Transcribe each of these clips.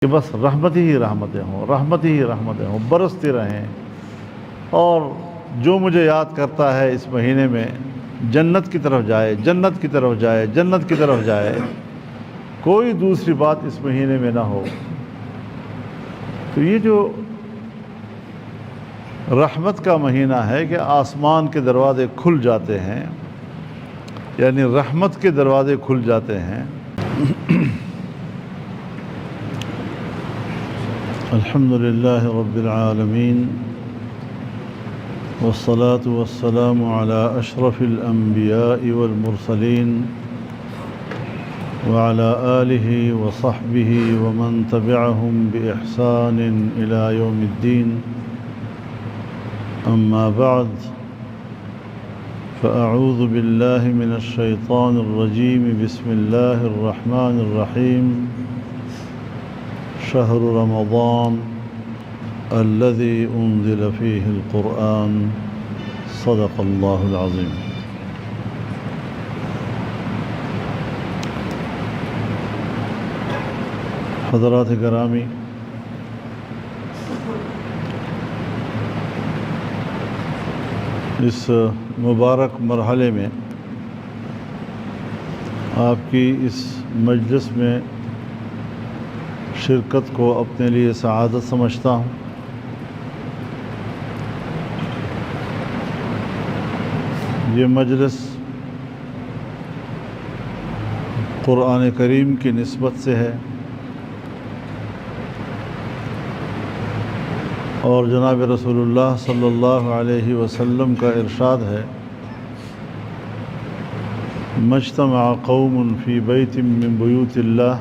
کہ بس رحمت ہی رحمتیں ہوں، رحمت ہی رحمتیں ہوں، برستی رہیں، اور جو مجھے یاد کرتا ہے اس مہینے میں جنت کی طرف جائے، جنت کی طرف جائے، جنت کی طرف جائے، کوئی دوسری بات اس مہینے میں نہ ہو۔ تو یہ جو رحمت کا مہینہ ہے کہ آسمان کے دروازے کھل جاتے ہیں، یعنی رحمت کے دروازے کھل جاتے ہیں۔ الحمد للہ رب العالمین، والصلاة والسلام على أشرف الأنبياء والمرسلين وعلى آله وصحبه ومن تبعهم بإحسان إلى يوم الدين، أما بعد، فأعوذ بالله من الشيطان الرجيم، بسم الله الرحمن الرحيم، شهر رمضان الذي أنزل فيه القرآن، صدق الله العظيم۔ حضرات گرامی، اس مبارک مرحلے میں آپ کی اس مجلس میں شرکت کو اپنے لیے سعادت سمجھتا ہوں۔ یہ مجلس قرآن کریم کی نسبت سے ہے، اور جناب رسول اللہ صلی اللہ علیہ وسلم کا ارشاد ہے، مجتمع قوم فی بیت من بیوت اللہ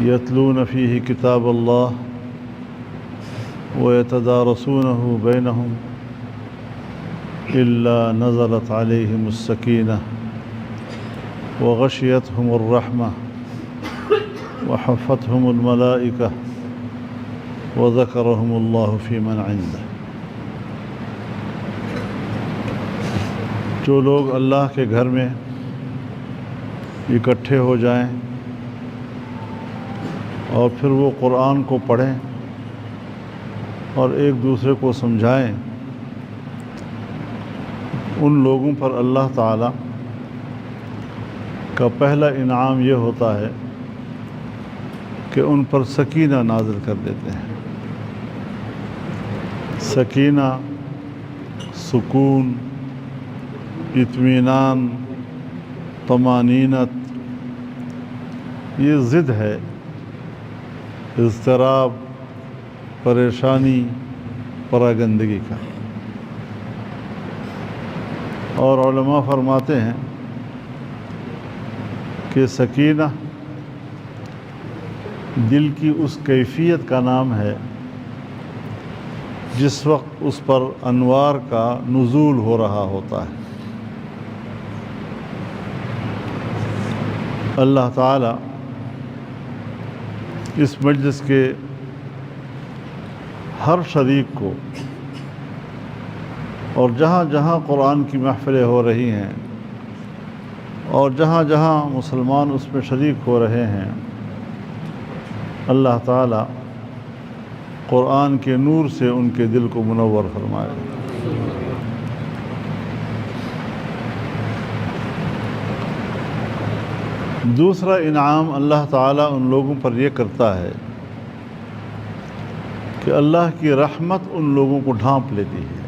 یتلون فیہ کتاب اللہ ویتدارسونہ بینہم الا نزلت علیہم السکینہ وغشیتہم الرحمہ وحفتہم الملائکہ وذکرہم اللہ فی من عنده۔ جو لوگ اللہ کے گھر میں اکٹھے ہو جائیں اور پھر وہ قرآن کو پڑھیں اور ایک دوسرے کو سمجھائیں، ان لوگوں پر اللہ تعالیٰ کا پہلا انعام یہ ہوتا ہے کہ ان پر سکینہ نازل کر دیتے ہیں۔ سکینہ، سکون، اطمینان، طمانینت، یہ ضد ہے اضطراب، پریشانی، پراگندگی کا۔ اور علماء فرماتے ہیں کہ سکینہ دل کی اس کیفیت کا نام ہے جس وقت اس پر انوار کا نزول ہو رہا ہوتا ہے۔ اللہ تعالیٰ اس مجلس کے ہر شریک کو، اور جہاں جہاں قرآن کی محفلیں ہو رہی ہیں اور جہاں جہاں مسلمان اس میں شریک ہو رہے ہیں، اللہ تعالیٰ قرآن کے نور سے ان کے دل کو منور فرمائے۔ دوسرا انعام اللہ تعالیٰ ان لوگوں پر یہ کرتا ہے کہ اللہ کی رحمت ان لوگوں کو ڈھانپ لیتی ہے۔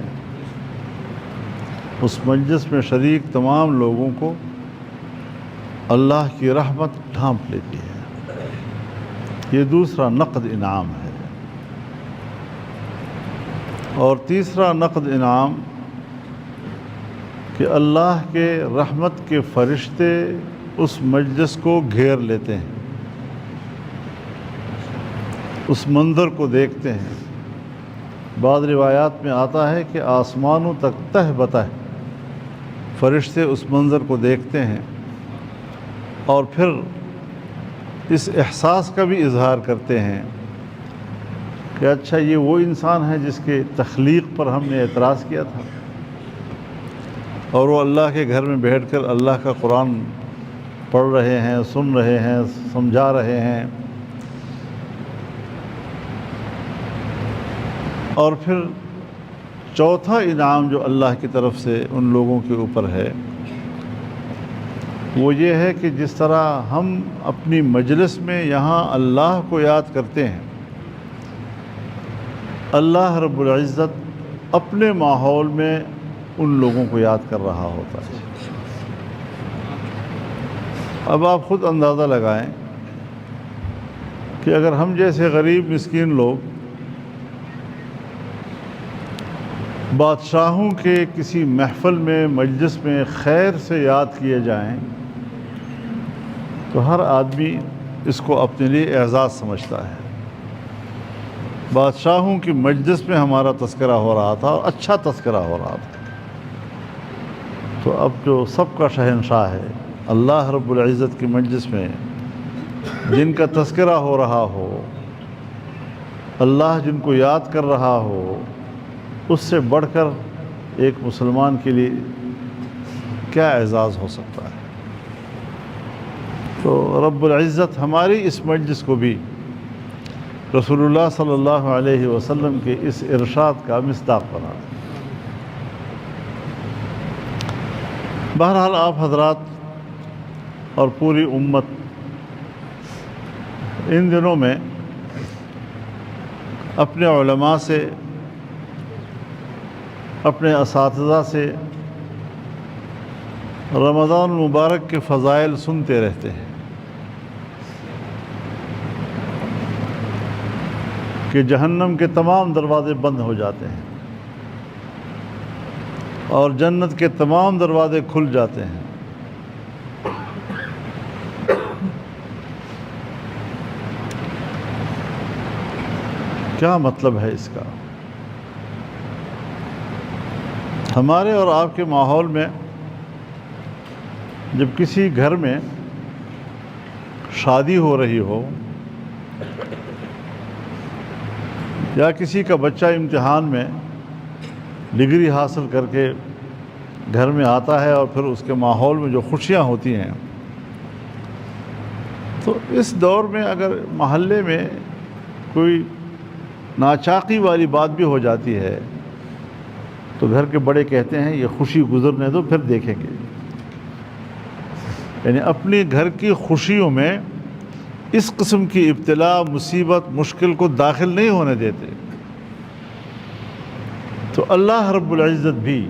اس مجلس میں شریک تمام لوگوں کو اللہ کی رحمت ڈھانپ لیتی ہے۔ یہ دوسرا نقد انعام ہے۔ اور تیسرا نقد انعام کہ اللہ کے رحمت کے فرشتے اس مجلس کو گھیر لیتے ہیں، اس منظر کو دیکھتے ہیں۔ بعض روایات میں آتا ہے کہ آسمانوں تک تہ بتہ فرشتے اس منظر کو دیکھتے ہیں، اور پھر اس احساس کا بھی اظہار کرتے ہیں کہ اچھا یہ وہ انسان ہے جس کے تخلیق پر ہم نے اعتراض کیا تھا، اور وہ اللہ کے گھر میں بیٹھ کر اللہ کا قرآن پڑھ رہے ہیں، سن رہے ہیں، سمجھا رہے ہیں، اور پھر چوتھا انعام جو اللہ کی طرف سے ان لوگوں کے اوپر ہے وہ یہ ہے کہ جس طرح ہم اپنی مجلس میں یہاں اللہ کو یاد کرتے ہیں، اللہ رب العزت اپنے ماحول میں ان لوگوں کو یاد کر رہا ہوتا ہے۔ اب آپ خود اندازہ لگائیں کہ اگر ہم جیسے غریب مسکین لوگ بادشاہوں کے کسی محفل میں مجلس میں خیر سے یاد کیے جائیں تو ہر آدمی اس کو اپنے لیے اعزاز سمجھتا ہے۔ بادشاہوں کی مجلس میں ہمارا تذکرہ ہو رہا تھا اور اچھا تذکرہ ہو رہا تھا، تو اب جو سب کا شہنشاہ ہے اللہ رب العزت کی مجلس میں جن کا تذکرہ ہو رہا ہو، اللہ جن کو یاد کر رہا ہو، اس سے بڑھ کر ایک مسلمان کے لیے کیا اعزاز ہو سکتا ہے؟ تو رب العزت ہماری اس مجلس کو بھی رسول اللہ صلی اللہ علیہ وسلم کے اس ارشاد کا مصداق بنا ہے۔ بہرحال آپ حضرات اور پوری امت ان دنوں میں اپنے علماء سے، اپنے اساتذہ سے رمضان المبارک کے فضائل سنتے رہتے ہیں کہ جہنم کے تمام دروازے بند ہو جاتے ہیں اور جنت کے تمام دروازے کھل جاتے ہیں۔ کیا مطلب ہے اس کا؟ ہمارے اور آپ کے ماحول میں جب کسی گھر میں شادی ہو رہی ہو یا کسی کا بچہ امتحان میں ڈگری حاصل کر کے گھر میں آتا ہے اور پھر اس کے ماحول میں جو خوشیاں ہوتی ہیں، تو اس دور میں اگر محلے میں کوئی ناچاقی والی بات بھی ہو جاتی ہے تو گھر کے بڑے کہتے ہیں یہ خوشی گزرنے دو پھر دیکھیں گے، یعنی اپنی گھر کی خوشیوں میں اس قسم کی ابتلا، مصیبت، مشکل کو داخل نہیں ہونے دیتے۔ تو اللہ رب العزت بھی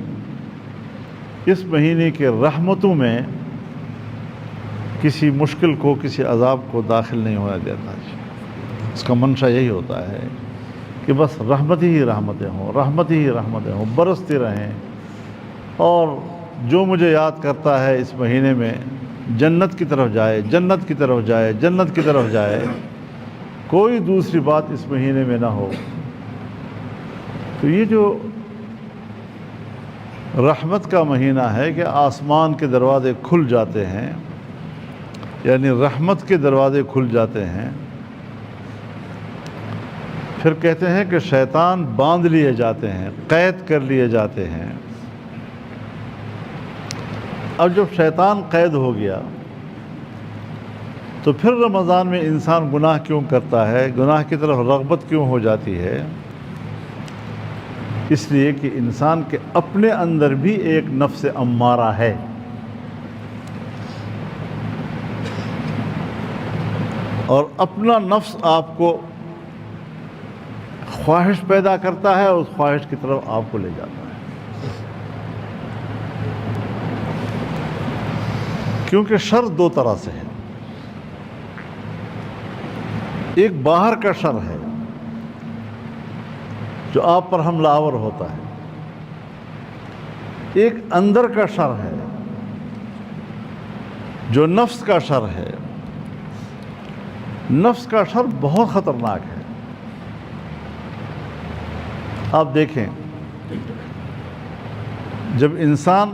اس مہینے کے رحمتوں میں کسی مشکل کو، کسی عذاب کو داخل نہیں ہونے دیتا۔ اس کا منشا یہی ہوتا ہے کہ بس رحمت ہی رحمتیں ہوں، رحمت ہی رحمتیں ہوں، برستی رہیں، اور جو مجھے یاد کرتا ہے اس مہینے میں جنت کی طرف جائے، جنت کی طرف جائے، جنت کی طرف جائے، کوئی دوسری بات اس مہینے میں نہ ہو۔ تو یہ جو رحمت کا مہینہ ہے کہ آسمان کے دروازے کھل جاتے ہیں، یعنی رحمت کے دروازے کھل جاتے ہیں، پھر کہتے ہیں کہ شیطان باندھ لیے جاتے ہیں، قید کر لیے جاتے ہیں۔ اب جب شیطان قید ہو گیا تو پھر رمضان میں انسان گناہ کیوں کرتا ہے، گناہ کی طرف رغبت کیوں ہو جاتی ہے؟ اس لیے کہ انسان کے اپنے اندر بھی ایک نفس امارہ ہے، اور اپنا نفس آپ کو خواہش پیدا کرتا ہے اور اس خواہش کی طرف آپ کو لے جاتا ہے، کیونکہ شر دو طرح سے ہے۔ ایک باہر کا شر ہے جو آپ پر حملہ آور ہوتا ہے، ایک اندر کا شر ہے جو نفس کا شر ہے۔ نفس کا شر بہت خطرناک ہے۔ آپ دیکھیں، جب انسان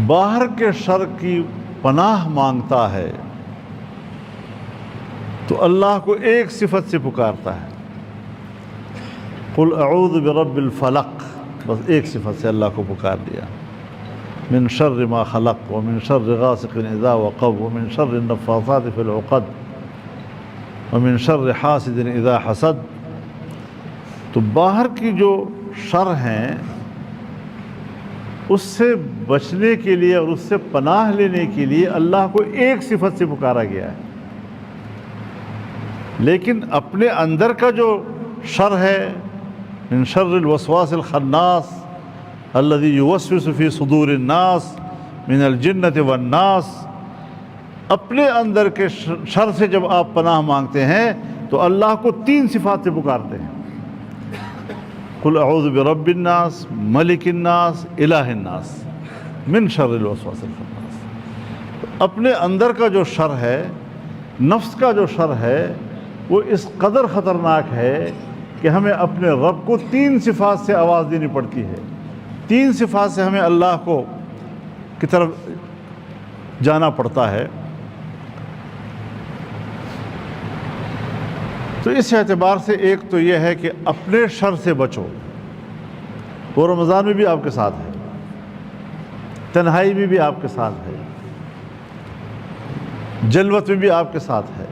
باہر کے شر کی پناہ مانگتا ہے تو اللہ کو ایک صفت سے پکارتا ہے، قل اعوذ برب الفلق، بس ایک صفت سے اللہ کو پکار دیا، من شر ما خلق ومن شر غاسق اذا وقب ومن شر النفاثات في العقد ومن شر حاسد اذا حسد تو باہر کی جو شر ہیں اس سے بچنے کے لیے اور اس سے پناہ لینے کے لیے اللہ کو ایک صفت سے پکارا گیا ہے، لیکن اپنے اندر کا جو شر ہے، من شر الوسواس الخناس الذي يوسوس في صدور الناس من الجنة والناس، اپنے اندر کے شر سے جب آپ پناہ مانگتے ہیں تو اللہ کو 3 صفات سے پکارتے ہیں، قل اعوذ برب الناس ملک الناس الہ الناس من شر الوسواس الخناس۔ اپنے اندر کا جو شر ہے، نفس کا جو شر ہے، وہ اس قدر خطرناک ہے کہ ہمیں اپنے رب کو 3 صفات سے آواز دینی پڑتی ہے، 3 صفات سے ہمیں اللہ کو کی طرف جانا پڑتا ہے۔ تو اس اعتبار سے ایک تو یہ ہے کہ اپنے شر سے بچو، وہ رمضان میں بھی آپ کے ساتھ ہے، تنہائی میں بھی آپ کے ساتھ ہے، جلوت میں بھی آپ کے ساتھ ہے،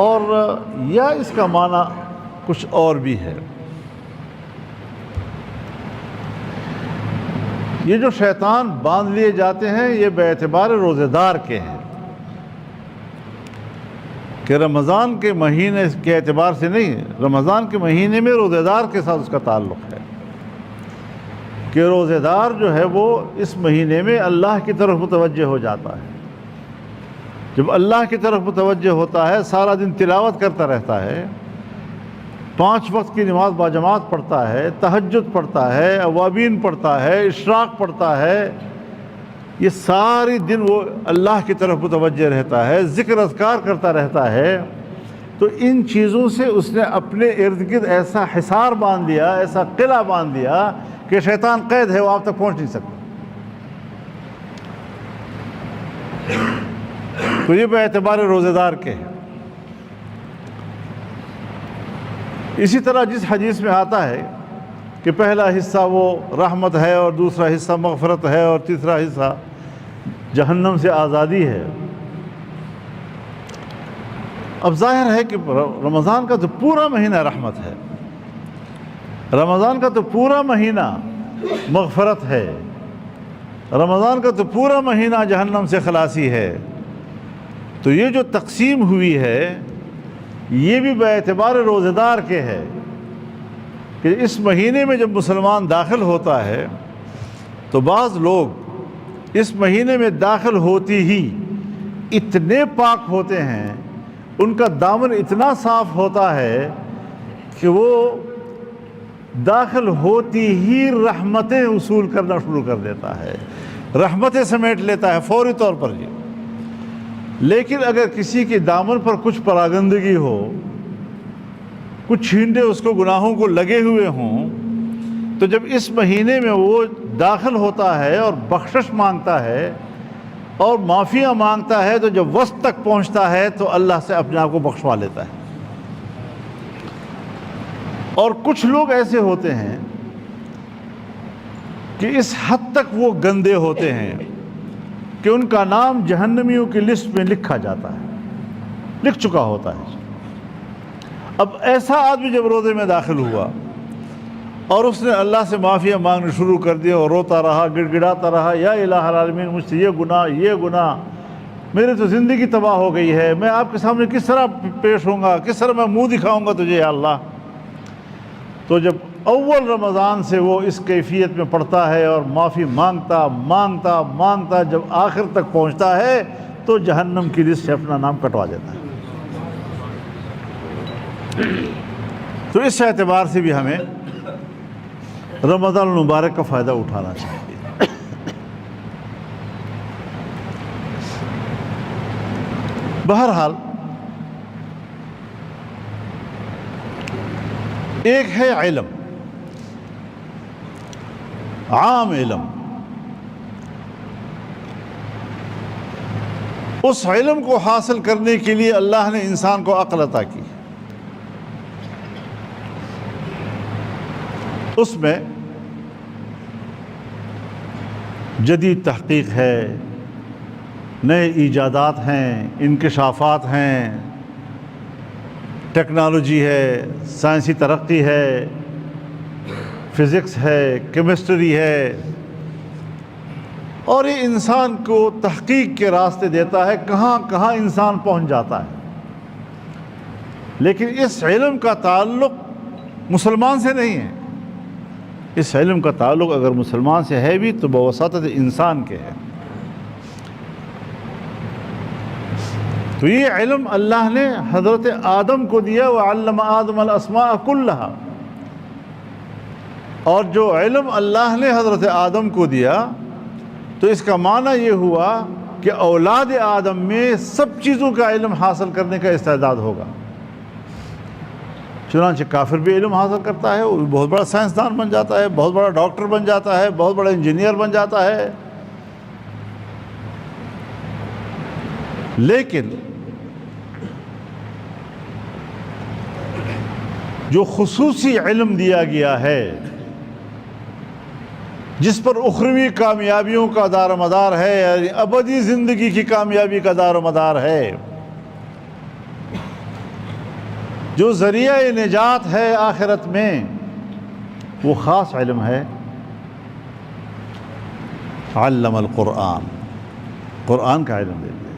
اور یا اس کا معنی کچھ اور بھی ہے۔ یہ جو شیطان باندھ لیے جاتے ہیں یہ بے اعتبار روزے دار کے ہیں، کہ رمضان کے مہینے کے اعتبار سے نہیں، رمضان کے مہینے میں روزے دار کے ساتھ اس کا تعلق ہے، کہ روزے دار جو ہے وہ اس مہینے میں اللہ کی طرف متوجہ ہو جاتا ہے۔ جب اللہ کی طرف متوجہ ہوتا ہے، سارا دن تلاوت کرتا رہتا ہے، 5 وقت کی نماز باجماعت پڑھتا ہے، تہجد پڑھتا ہے، اوابین پڑھتا ہے، اشراق پڑھتا ہے، یہ ساری دن وہ اللہ کی طرف متوجہ رہتا ہے، ذکر اذکار کرتا رہتا ہے، تو ان چیزوں سے اس نے اپنے ارد گرد ایسا حصار باندھ لیا، ایسا قلعہ باندھ لیا کہ شیطان قید ہے، وہ آپ تک پہنچ نہیں سکتا۔ تو یہ بے اعتبار روزے دار کے ہیں۔ اسی طرح جس حدیث میں آتا ہے کہ پہلا حصہ وہ رحمت ہے اور دوسرا حصہ مغفرت ہے اور تیسرا حصہ جہنم سے آزادی ہے، اب ظاہر ہے کہ رمضان کا تو پورا مہینہ رحمت ہے، رمضان کا تو پورا مہینہ مغفرت ہے، رمضان کا تو پورا مہینہ جہنم سے خلاصی ہے، تو یہ جو تقسیم ہوئی ہے یہ بھی بے اعتبار روزے دار کے ہے، کہ اس مہینے میں جب مسلمان داخل ہوتا ہے تو بعض لوگ اس مہینے میں داخل ہوتی ہی اتنے پاک ہوتے ہیں، ان کا دامن اتنا صاف ہوتا ہے کہ وہ داخل ہوتی ہی رحمتیں وصول کرنا شروع کر دیتا ہے، رحمتیں سمیٹ لیتا ہے فوری طور پر جی۔ لیکن اگر کسی کے دامن پر کچھ پراگندگی ہو، کچھ چھینٹے اس کو گناہوں کو لگے ہوئے ہوں، تو جب اس مہینے میں وہ داخل ہوتا ہے اور بخشش مانگتا ہے اور معافیاں مانگتا ہے، تو جب وسط تک پہنچتا ہے تو اللہ سے اپنے آپ کو بخشوا لیتا ہے۔ اور کچھ لوگ ایسے ہوتے ہیں کہ اس حد تک وہ گندے ہوتے ہیں کہ ان کا نام جہنمیوں کی لسٹ میں لکھا جاتا ہے، لکھ چکا ہوتا ہے۔ اب ایسا آدمی جب روزے میں داخل ہوا اور اس نے اللہ سے معافیاں مانگنا شروع کر دیا اور روتا رہا، گڑ گڑاتا رہا، یا الہ العالمین مجھ سے یہ گناہ، میری تو زندگی تباہ ہو گئی ہے، میں آپ کے سامنے کس طرح پیش ہوں گا، کس طرح میں منہ دکھاؤں گا تجھے یا اللہ۔ تو جب اول رمضان سے وہ اس کیفیت میں پڑھتا ہے اور معافی مانگتا مانگتا مانگتا جب آخر تک پہنچتا ہے تو جہنم کی لسٹ سے اپنا نام کٹوا دیتا ہے۔ تو اس اعتبار سے بھی ہمیں رمضان المبارک کا فائدہ اٹھانا چاہیے۔ بہرحال ایک ہے علم، عام علم، اس علم کو حاصل کرنے کے لیے اللہ نے انسان کو عقل عطا کی، اس میں جدید تحقیق ہے، نئے ایجادات ہیں، انکشافات ہیں، ٹیکنالوجی ہے، سائنسی ترقی ہے، فزکس ہے، کیمسٹری ہے، اور یہ انسان کو تحقیق کے راستے دیتا ہے، کہاں کہاں انسان پہنچ جاتا ہے۔ لیکن اس علم کا تعلق مسلمان سے نہیں ہے، اس علم کا تعلق اگر مسلمان سے ہے بھی تو بواسطہ انسان کے ہے۔ تو یہ علم اللہ نے حضرت آدم کو دیا، وَعَلَّمَ آدَمَ الْأَسْمَاءَ كُلَّهَا، اور جو علم اللہ نے حضرت آدم کو دیا تو اس کا معنی یہ ہوا کہ اولاد آدم میں سب چیزوں کا علم حاصل کرنے کا استعداد ہوگا۔ چنانچہ کافر بھی علم حاصل کرتا ہے، وہ بھی بہت بڑا سائنسدان بن جاتا ہے، بہت بڑا ڈاکٹر بن جاتا ہے، بہت بڑا انجینئر بن جاتا ہے۔ لیکن جو خصوصی علم دیا گیا ہے، جس پر اخروی کامیابیوں کا دار و مدار ہے، یعنی ابدی زندگی کی کامیابی کا دار و مدار ہے، جو ذریعہ نجات ہے آخرت میں، وہ خاص علم ہے علم القرآن، قرآن کا علم دے دیا۔